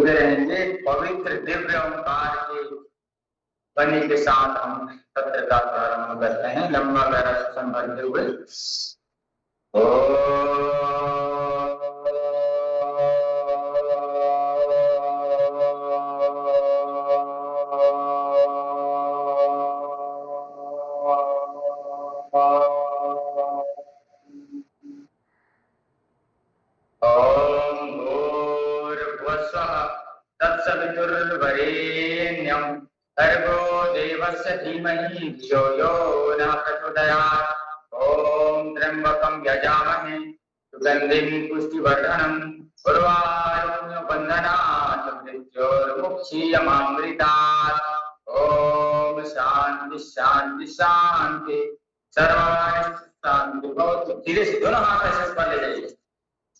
बोलते रहेंगे। पवित्र दिव्य ओंकार के ध्वनि के साथ हम सत्र का प्रारंभ करते हैं। लंबा गहरा श्वसन भरते हुए तत्सवितुर्वरेण्यं भर्गो देवस्य धीमहि धियो यो नः प्रचोदयात्। ओम त्र्यंबकं यजामहे सुगंधिं पुष्टिवर्धनम् उर्वारुकं बन्धनात् मृत्योर्मुक्षीयमामृतात्। ओम शांति शांति शांति सर्वाणि बहुत धीरे से दोनों हाथ ऐसे ऊपर ले जाइए।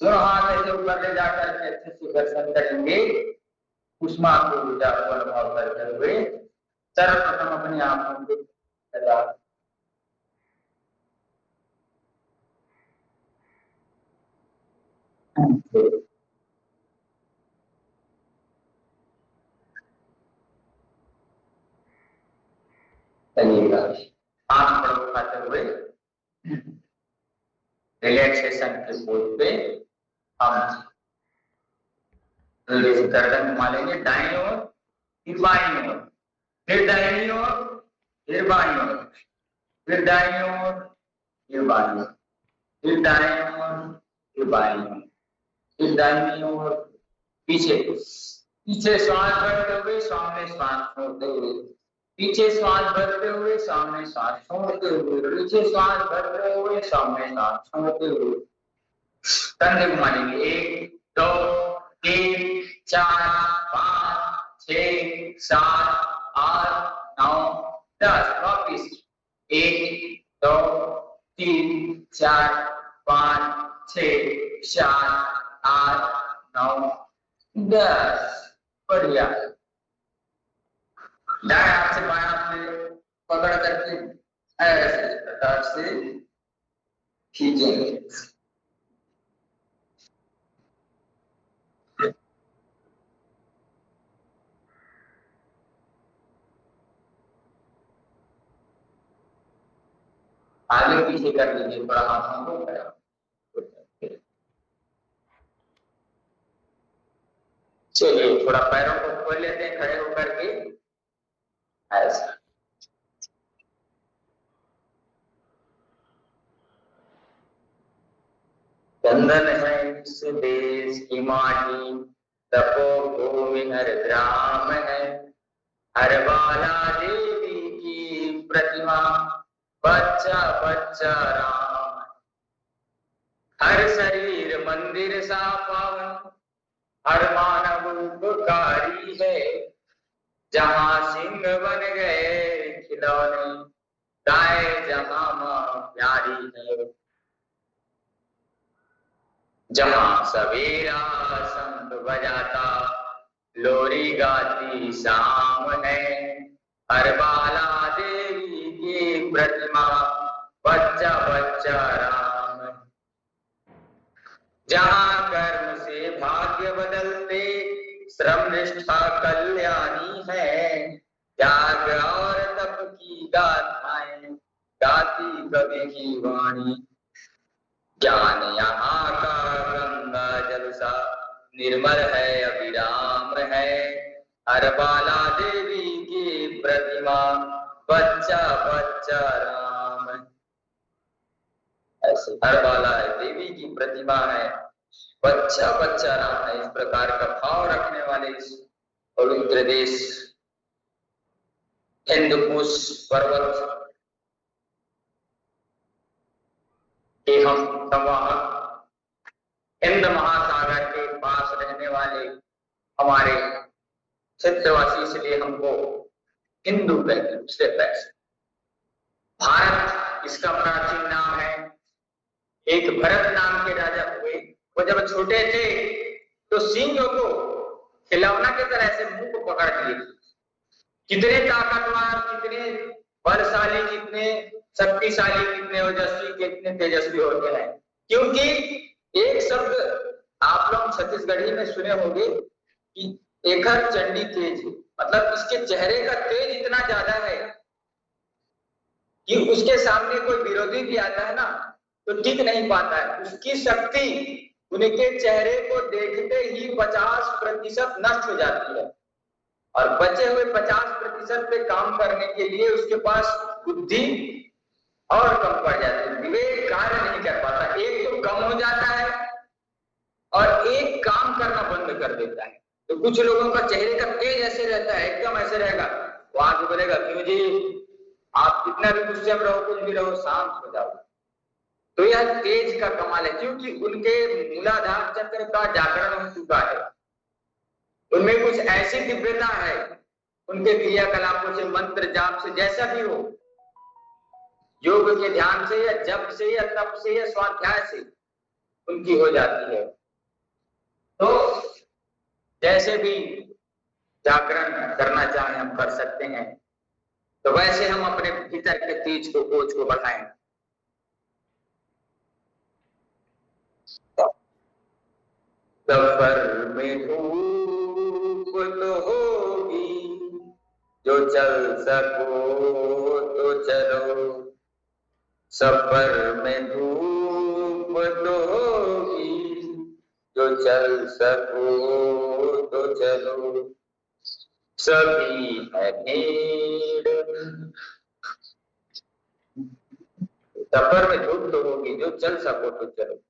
दोनों हाथ ऐसे ऊपर ले जाकर के अच्छे से दर्शन करेंगे। उष्मा को ऊर्जा को अनुभव करते हुए सर्वप्रथम अपने आंखों को आंख पर उठाते हुए रिलैक्सेशन के पोज पे हम गर्दन घुमा लेंगे दाईं ओर फिर बाईं ओर, फिर दाईं ओर फिर बाईं ओर, फिर दाईं ओर फिर बाईं ओर, फिर दाईं ओर फिर बाईं ओर, फिर दाईं ओर पीछे पीछे श्वास भरते हुए सामने श्वास छोड़ते हुए, पीछे श्वास भरते हुए सामने श्वास छोड़ते हुए, पीछे श्वास भरते हुए सामने श्वास छोड़ते हुए कंधे घुमा लेंगे। 1 2 3 4 5 6 7 8 9 10 वापिस 1 2 3 4 5 6 7 8 9 10 बढ़िया। दाएं हाथ से बाएं हाथ में पकड़ करके ऐसे प्रकार से खींचेंगे। आगे पीछे कर लीजिए थोड़ा हाथों को। चलिए थोड़ा पैरों को खोल लेते हैं खड़े होकर के ऐसा। चंदन है इस देश की माटी, तपोभूमि हर ग्राम है। हरबाला देवी की प्रतिमा, बच्चा बच्चा राम। हर शरीर मंदिर सा पावन, हर मानव उपकारी है। जहां सिंह बन गए खिलौने, गाय जहां मां प्यारी है। जहां सवेरा शंख बजाता, लोरी गाती शाम है। हरबाला देवी की प्रतिमा, बच्चा बच्चा राम। जहां कर्म से भाग्य बदलते, श्रम निष्ठा कल्याणी है। त्याग और तप की गाथाएं गाती कवि की वाणी। ज्ञान यहाँ का गंगा जल सा निर्मल है अविराम है। हरबाला देवी की प्रतिमा, बच्चा बच्चा राम। ऐसे हरबाला देवी की प्रतिमा है, बच्चा बच्चा राम है। इस प्रकार का भाव रखने वाले इस पवित्र देश हिंदुकुश पर्वत के हम संवाहक, हिंद महासागर के पास रहने वाले हमारे क्षेत्रवासी, इसलिए हमको हिंदू कहते हैं। उससे पैसे भारत इसका प्राचीन नाम है। एक भरत नाम के राजा हुए, वो जब छोटे थे तो सिंह को खिलौना की तरह से मुंह को पकड़ लिए। कितने ताकतवर, कितने बलशाली, कितने शक्तिशाली, कितने ओजस्वी, कितने तेजस्वी होते हैं। क्योंकि एक शब्द आप लोग छत्तीसगढ़ी में सुने होंगे कि एखर चंडी तेज है, मतलब इसके चेहरे का तेज इतना ज्यादा है कि उसके सामने कोई विरोधी भी आता है ना तो टिक नहीं पाता है। उसकी शक्ति उनके चेहरे को देखते ही 50% नष्ट हो जाती है और बचे हुए 50% पे काम करने के लिए उसके पास बुद्धि और कम पड़ जाती है, विवेक कार्य नहीं कर पाता। एक तो कम हो जाता है और एक काम करना बंद कर देता है। तो कुछ लोगों का चेहरे का तेज ऐसे रहता है, एकदम ऐसे रहेगा, वो आगे बोलेगा क्यों जी आप कितना भी गुस्से में रहो, कुछ भी रहो, शांत हो जाओ। तो यह तेज का कमाल है, क्योंकि उनके मूलाधार चक्र का जागरण हो चुका है, उनमें कुछ ऐसी दिव्यता है, उनके क्रियाकलापों से, मंत्र जाप से, जैसा भी हो, योग के ध्यान से या जप से या तप से या स्वाध्याय से उनकी हो जाती है। तो जैसे भी जागरण करना चाहे हम कर सकते हैं, तो वैसे हम अपने भीतर के तेज को, ओज को बढ़ाएं। सफर में धूप तो होगी, जो चल सको तो चलो। सफर में धूप तो होगी, जो चल सको तो चलो। सभी है भीड़, सफर में धूप तो होगी, जो चल सको तो चलो।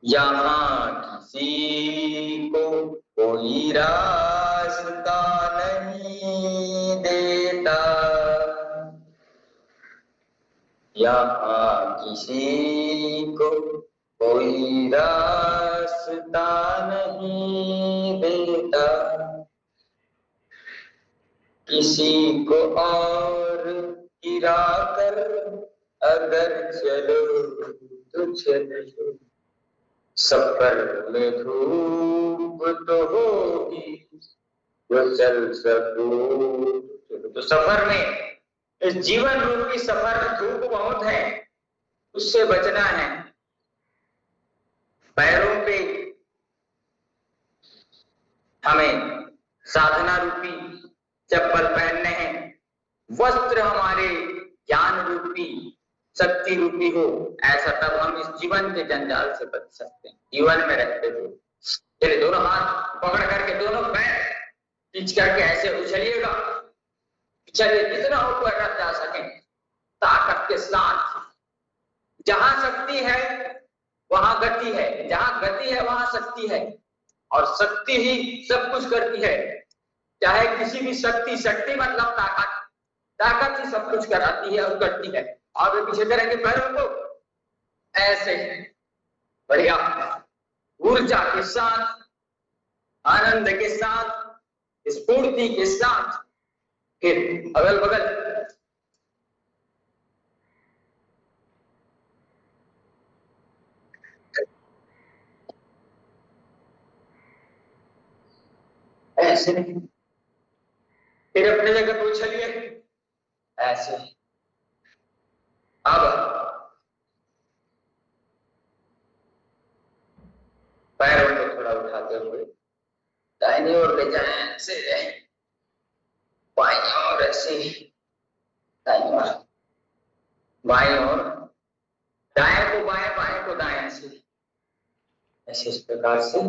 यहाँ किसी को कोई रास्ता नहीं देता, यहाँ किसी को कोई रास्ता नहीं देता। किसी को और गिरा कर अगर चलो तो चलो। सफर में धूप तो होगी, जो चल सको। तो सफर में, इस जीवन रूपी सफर में धूप बहुत है, उससे बचना है। पैरों पे हमें साधना रूपी चप्पल पहनने हैं, वस्त्र हमारे ज्ञान रूपी, शक्ति रूपी हो, ऐसा तब हम इस जीवन के जंजाल से बच सकते हैं। जीवन में रहते हुए चलिए दोनों हाथ पकड़ करके दोनों पैर खींच करके ऐसे उछलिएगा, चलिए जितना ऊपर रख जा सके ताकत के साथ। जहां शक्ति है वहां गति है, जहां गति है वहां शक्ति है, और शक्ति ही सब कुछ करती है। चाहे किसी भी शक्ति, शक्ति मतलब ताकत, ताकत ही सब कुछ कराती है और करती है। आगे पीछे करेंगे पैरों को ऐसे, बढ़िया ऊर्जा के साथ, आनंद के साथ, स्फूर्ति के साथ। फिर अगल बगल ऐसे नहीं, फिर अपने जगह पे उछलिए ऐसे। अब पैरों को थोड़ा उठाते हुए दाहिनी ओर ले जाएं ऐसे, बाईं ओर ऐसे, दाईं ओर, बाईं ओर, दाएं को बाएं, बाएं को दाएं, ऐसे ऐसे, इस प्रकार से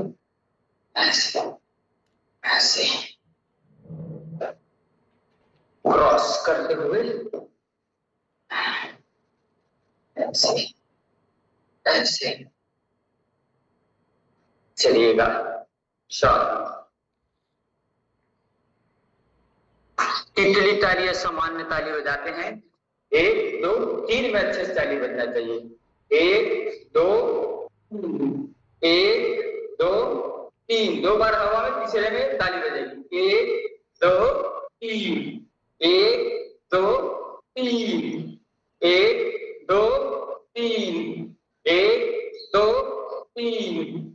ऐसे ऐसे क्रॉस करते हुए ऐसे ऐसे चलिएगा। तितली ताली या सामान्य ताली बजाते हैं, 1 2 3 में अच्छे से ताली बजना चाहिए। 1 2 1 2 3, 2 बार हवा में, तीसरे में ताली बजेगी। 1 2 3, 1 2 3, 1 2 3, 1 2 3,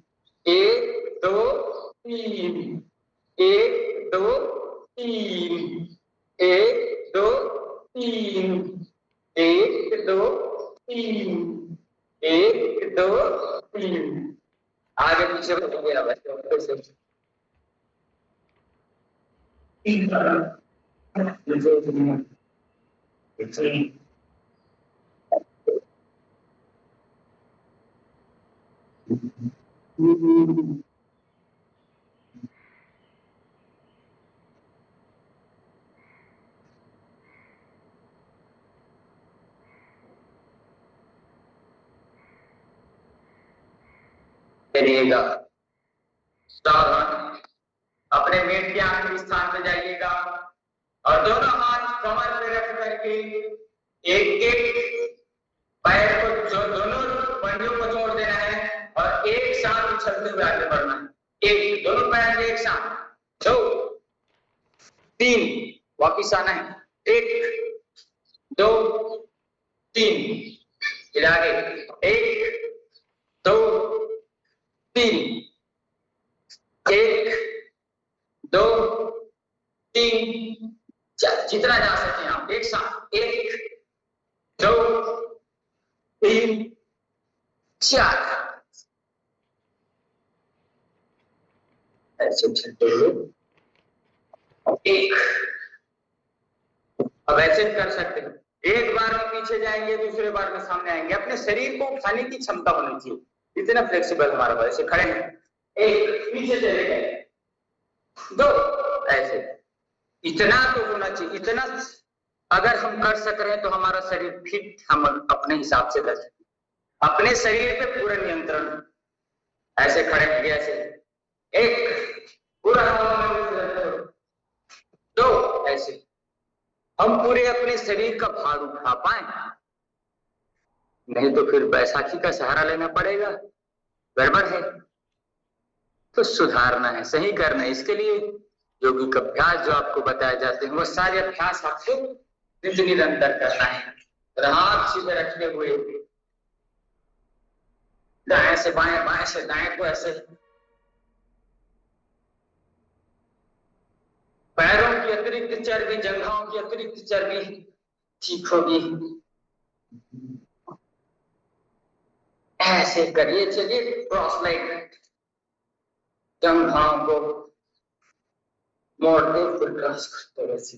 1 2 3, 1 2 3, 1 2 3, 1 2 3, 1 2 3। आगे पीछे बढ़ गया बच्चों। चलिएगा, सावधान, अपने मेट के आखिरी स्थान पे जाइएगा और दोनों हाथ कमर पे रख करके एक एक पैर को दोनों पंडियों को जोड़ देना है और एक साथ उछलते हुए आगे बढ़ना है। एक, दोनों पैर एक साथ, 2 3, वापिस आना है, 1 2 3, फिर आगे 1 2 3, 1 2 3 4, जितना जा सके आप एक साथ, 1 2 3 4, ऐसे चलते हुए 1। अब ऐसे कर सकते हैं, एक बार में पीछे जाएंगे, दूसरे बार में सामने आएंगे। अपने शरीर को उठाने की क्षमता होनी चाहिए, इतना फ्लेक्सिबल हमारा बॉडी। ऐसे खड़े हैं, 1 पीछे चले गए, 2 ऐसे, इतना तो होना चाहिए। इतना अगर हम कर सक रहे हैं तो हमारा शरीर फिट हम अपने हिसाब से कर सकते, अपने शरीर पे पूरा नियंत्रण। ऐसे खड़े होंगे, ऐसे 1 पूरा, 2 ऐसे, हम पूरे अपने शरीर का भार उठा पाए, नहीं तो फिर बैसाखी का सहारा लेना पड़ेगा। गड़बड़ है तो सुधारना है, सही करना है। इसके लिए योगिक अभ्यास जो आपको बताए जाते हैं वो सारे अभ्यास आपको निरंतर करना है। हाथ सीधे रखते हुए दाएं से बाएं, बाएं से दाएं को ऐसे, पैरों की अतिरिक्त चर्बी, जंघाओं की अतिरिक्त चर्बी ठीक होगी। ऐसे करिए, चलिए क्रॉस लेग, जंघाओं को मोड़ते फिर क्रॉस करते वैसे।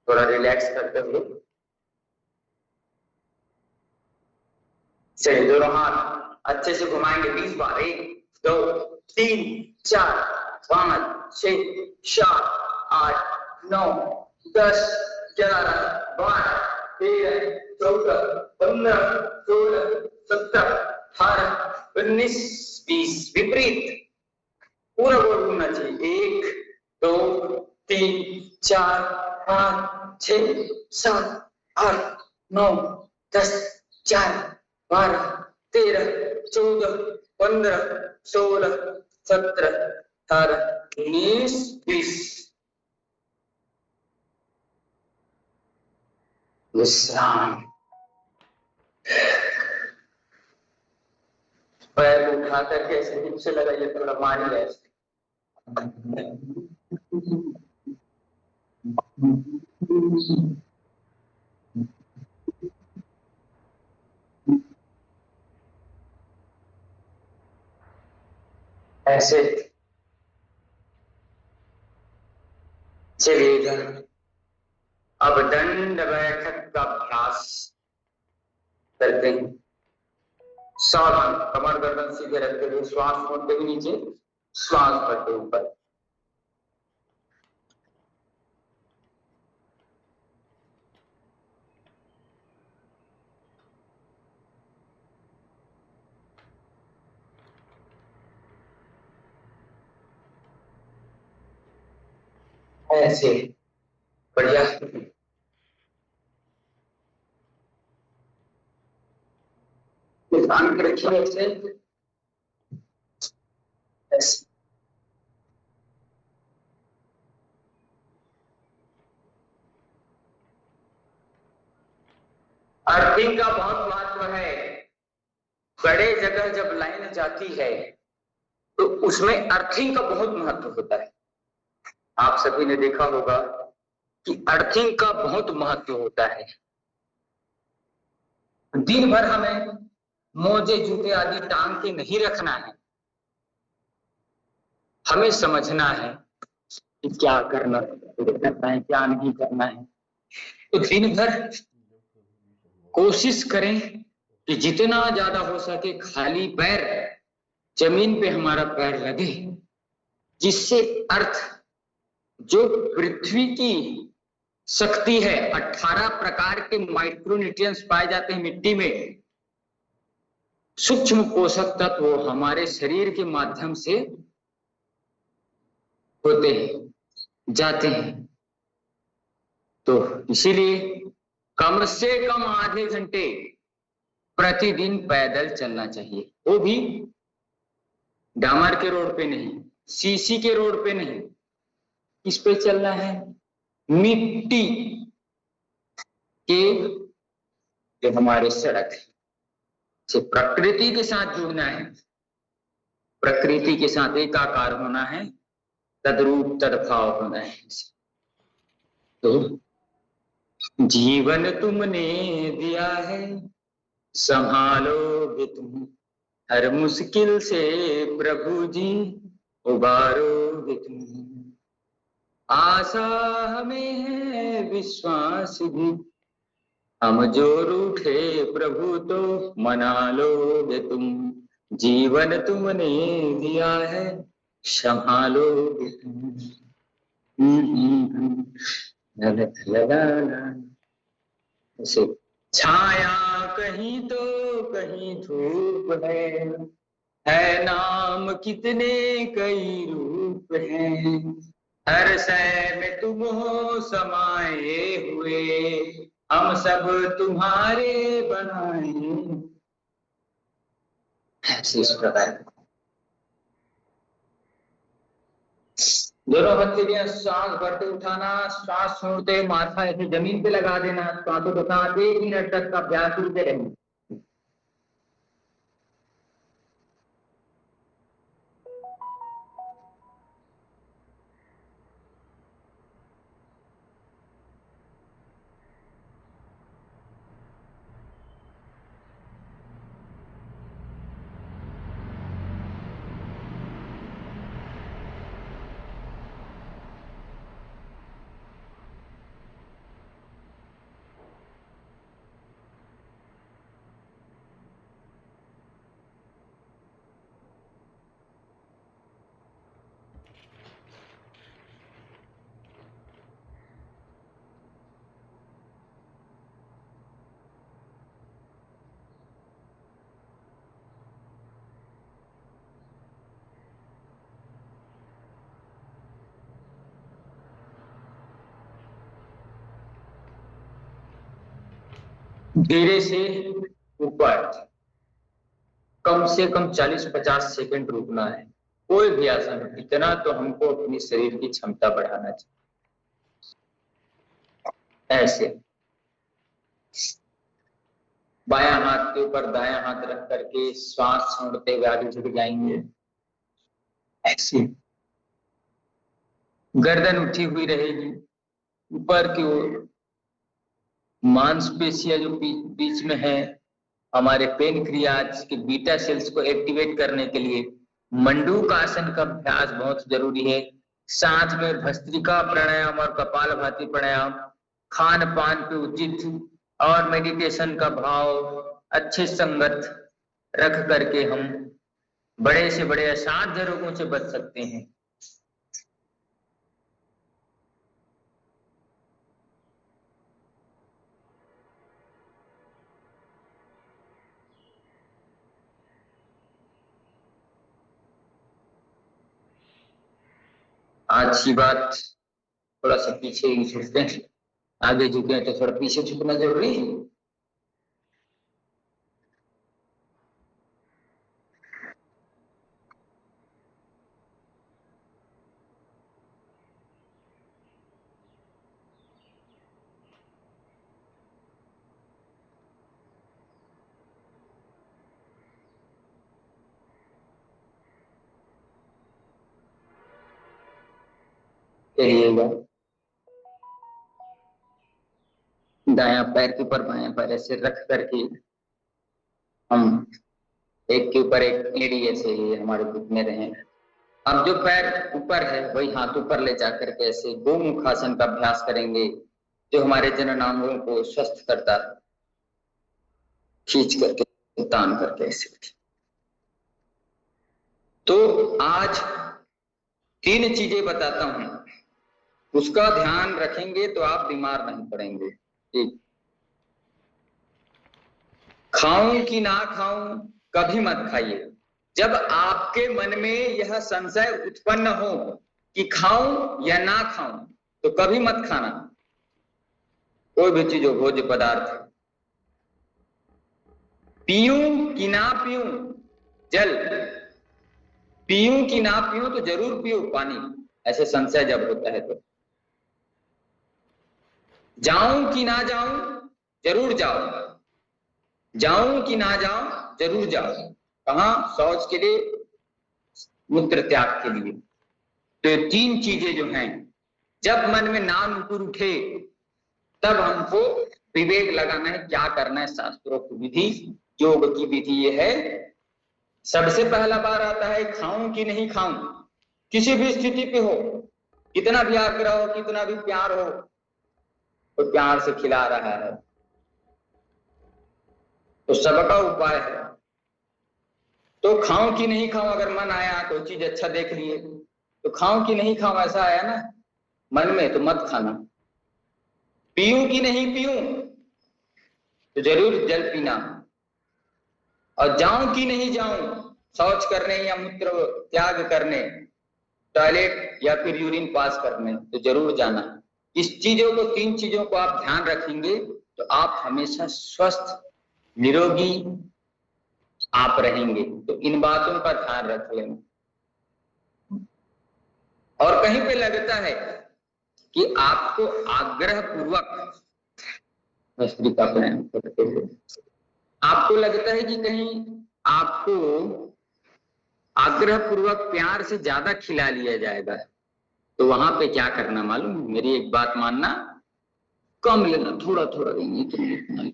थोड़ा रिलैक्स करते हुए चलिए, दोनों हाथ अच्छे से घुमाएंगे 20 बार। 1 2 3 4 5 6 7 8 9 10 11 12 13 14 15 16 17 18 19 20, विपरीत पूरा गोल घूमना चाहिए। 1 2 3 4 5 6 7 8 9 10 11 12 13 14 15 16 17 18 19 20। विश्राम, पैर उठा करके ऐसे हिप से लगाइए, थोड़ा मारिए ऐसे। ऐसे चलिएगा। अब दंड बैठक का अभ्यास करते हैं। सावधान, कमर गर्दन सीधे रखते हुए, श्वास छोड़ते हुए नीचे, श्वास भरते ऊपर। ऐसे बढ़िया। ध्यान रखिए ऐसे। अर्थिंग का बहुत महत्व है। बड़े जगह जब लाइन जाती है तो उसमें अर्थिंग का बहुत महत्व होता है। आप सभी ने देखा होगा कि अर्थिंग का बहुत महत्व होता है। दिन भर हमें मोजे जूते आदि टांग के नहीं रखना है, हमें समझना है कि क्या करना है क्या नहीं करना है। तो दिन भर कोशिश करें कि जितना ज्यादा हो सके खाली पैर जमीन पे हमारा पैर लगे, जिससे अर्थ जो पृथ्वी की शक्ति है, 18 प्रकार के माइक्रोन्यूट्रिएंट्स पाए जाते हैं मिट्टी में, सूक्ष्म पोषक तत्व हमारे शरीर के माध्यम से होते हैं, जाते हैं। तो इसीलिए कम से कम आधे घंटे प्रतिदिन पैदल चलना चाहिए, वो भी डामर के रोड पे नहीं, सीसी के रोड पे नहीं। किस पे चलना है? मिट्टी के जो हमारे सड़क है, से प्रकृति के साथ जुड़ना है, प्रकृति के साथ एकाकार होना है, तद्रूप तद्भाव होना है। तो जीवन तुमने दिया है, संभालोगे तुम, हर मुश्किल से प्रभु जी उबारोगे तुम। आशा हमें है, विश्वास भी, हम जो रूठे प्रभु तो मना लोगे तुम। जीवन तुमने दिया है, संभालोगे तुम। ऐसे छाया कहीं तो कहीं धूप है नाम कितने कई रूप हैं, हर शय में तुम हो समाये हुए, हम सब तुम्हारे बनाए। इस प्रकार दोनों हथेलियां सांस भरते उठाना, श्वास छोड़ते माथा ऐसे जमीन पे लगा देना, श्वासों के साथ 1 मिनट तक का अभ्यास करते रहेंगे। धीरे से ऊपर कम से कम 40-50 सेकंड रुकना है। कोई भी आसन, इतना तो हमको अपनी शरीर की क्षमता बढ़ाना चाहिए। ऐसे बायां हाथ के ऊपर दायां हाथ रख करके श्वास छोड़ते हुए आगे झुक जाएंगे। ऐसे गर्दन उठी हुई रहेगी ऊपर की ओर, मांसपेशियां जो बीच में है, हमारे पेनक्रियाज के बीटा सेल्स को एक्टिवेट करने के लिए मंडूक आसन का अभ्यास बहुत जरूरी है। साथ में भस्त्रिका प्राणायाम और कपालभाति प्राणायाम, खान पान पे उचित और मेडिटेशन का भाव, अच्छे संगत रख करके हम बड़े से बड़े असाध्य रोगों से बच सकते हैं। आज की बात थोड़ा सा पीछे ही झुकते हैं, आगे झुके तो थोड़ा पीछे झुकना जरूरी है। करिएगा दायां पैर के ऊपर बायां पैर ऐसे रख करके हम एक के ऊपर एक एड़ी ऐसे ही हमारे घुटने रहे। अब जो पैर ऊपर है वही हाथ ऊपर ले जाकर के ऐसे गोमुखासन का अभ्यास करेंगे, जो हमारे जननांगों को स्वस्थ करता है। खींच करके तान करके ऐसे। तो आज 3 चीजें बताता हूं, उसका ध्यान रखेंगे तो आप बीमार नहीं पड़ेंगे। एक, खाऊं कि ना खाऊं कभी मत खाइए। जब आपके मन में यह संशय उत्पन्न हो कि खाऊं या ना खाऊं, तो कभी मत खाना कोई भी चीज हो, भोज्य पदार्थ। पीऊं कि ना पीऊं जल, पीऊं कि ना पीऊं तो जरूर पीऊं पानी, ऐसे संशय जब होता है तो। जाऊं कि ना जाऊं जरूर जाओ, जाऊं कि ना जाऊं जरूर जाओ। कहां? शौच के लिए, मूत्र त्याग के लिए। तो 3 चीजें जो हैं, जब मन में नाम ऊपर उठे तब हमको विवेक लगाना है, क्या करना है। शास्त्रोक्त विधि, योग की विधि ये है। सबसे पहला बार आता है खाऊं कि नहीं खाऊं। किसी भी स्थिति पे हो, कितना भी आग्रह हो, कितना भी प्यार हो, तो प्यार से खिला रहा है तो सबका उपाय है। तो खाऊं कि नहीं खाऊं, अगर मन आया कोई चीज अच्छा देख लिए तो खाऊं कि नहीं खाऊं ऐसा आया ना मन में, तो मत खाना। पीऊं कि नहीं पीऊं तो जरूर जल पीना। और जाऊं कि नहीं जाऊं शौच करने या मूत्र त्याग करने, टॉयलेट या फिर यूरिन पास करने, तो जरूर जाना। इस चीजों को, 3 चीजों को आप ध्यान रखेंगे तो आप हमेशा स्वस्थ निरोगी आप रहेंगे। तो इन बातों का ध्यान रख लेना। और कहीं पे लगता है कि आपको आग्रह पूर्वक, आपको लगता है कि कहीं आपको आग्रह पूर्वक प्यार से ज्यादा खिला लिया जाएगा, तो वहां पे क्या करना मालूम? मेरी एक बात मानना, कम लेना, थोड़ा थोड़ा देंगे तुम।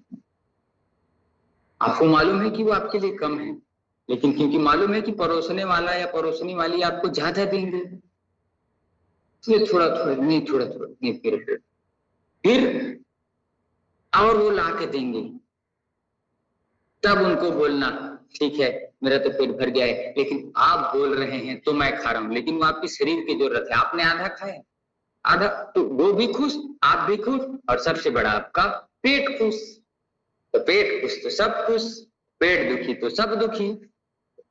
आपको मालूम है कि वो आपके लिए कम है, लेकिन क्योंकि मालूम है कि परोसने वाला या परोसने वाली आपको ज्यादा देंगे, इसलिए थोड़ा थोड़ा नहीं, थोड़ा थोड़ा नहीं, फिर और वो ला के देंगे, तब उनको बोलना ठीक है मेरा तो पेट भर गया है, लेकिन आप बोल रहे हैं तो मैं खा रहा हूं, लेकिन वो आपकी शरीर की जरूरत है, आपने आधा खाया, आधा, तो वो भी खुश, आप भी खुश, और सबसे बड़ा आपका पेट खुश। तो पेट खुश तो सब खुश, पेट दुखी तो सब दुखी।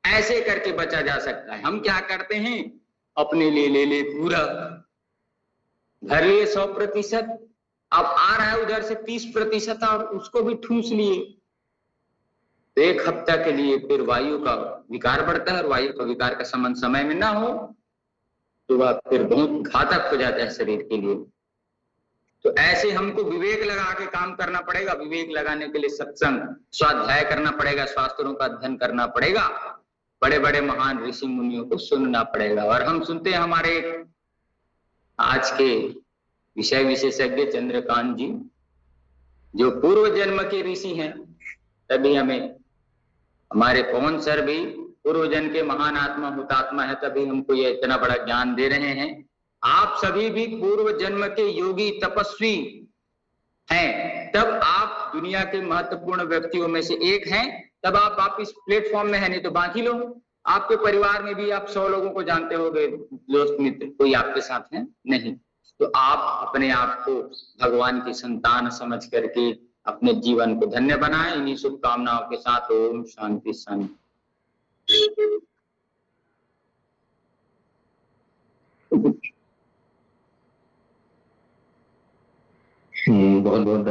ऐसे करके बचा जा सकता है। हम क्या करते हैं, अपने लिए ले ले पूरा, भर लिए 100%, अब आ रहा है उधर से 30% और उसको भी ठूस लिए। तो 1 हफ्ता के लिए फिर वायु का विकार बढ़ता है, और वायु का विकार का संबंध समय में ना हो तो वह फिर बहुत घातक हो जाता है शरीर के लिए। तो ऐसे हमको विवेक लगा के काम करना पड़ेगा। विवेक लगाने के लिए सत्संग, स्वाध्याय करना पड़ेगा, शास्त्रों का अध्ययन करना पड़ेगा, बड़े बड़े महान ऋषि मुनियों को सुनना पड़ेगा। और हम सुनते हैं हमारे आज के विषय विशेषज्ञ चंद्रकांत जी, जो पूर्व जन्म के ऋषि हैं, तभी हमें, हमारे पवन सर भी पूर्व जन्म के महान आत्मा हुतात्मा है, तभी हमको ये इतना बड़ा ज्ञान दे रहे हैं। आप सभी भी पूर्व जन्म के योगी तपस्वी हैं, तब आप दुनिया के महत्वपूर्ण व्यक्तियों में से एक हैं, तब आप इस प्लेटफॉर्म में हैं, नहीं तो बाकी लोग आपके परिवार में भी आप 100 लोगों को जानते होंगे, दोस्त मित्र, कोई आपके साथ है नहीं। तो आप अपने आप को भगवान की संतान समझ करके अपने जीवन को धन्य बनाएं। इन्हीं शुभकामनाओं के साथ ओम शांति शांति। बहुत बहुत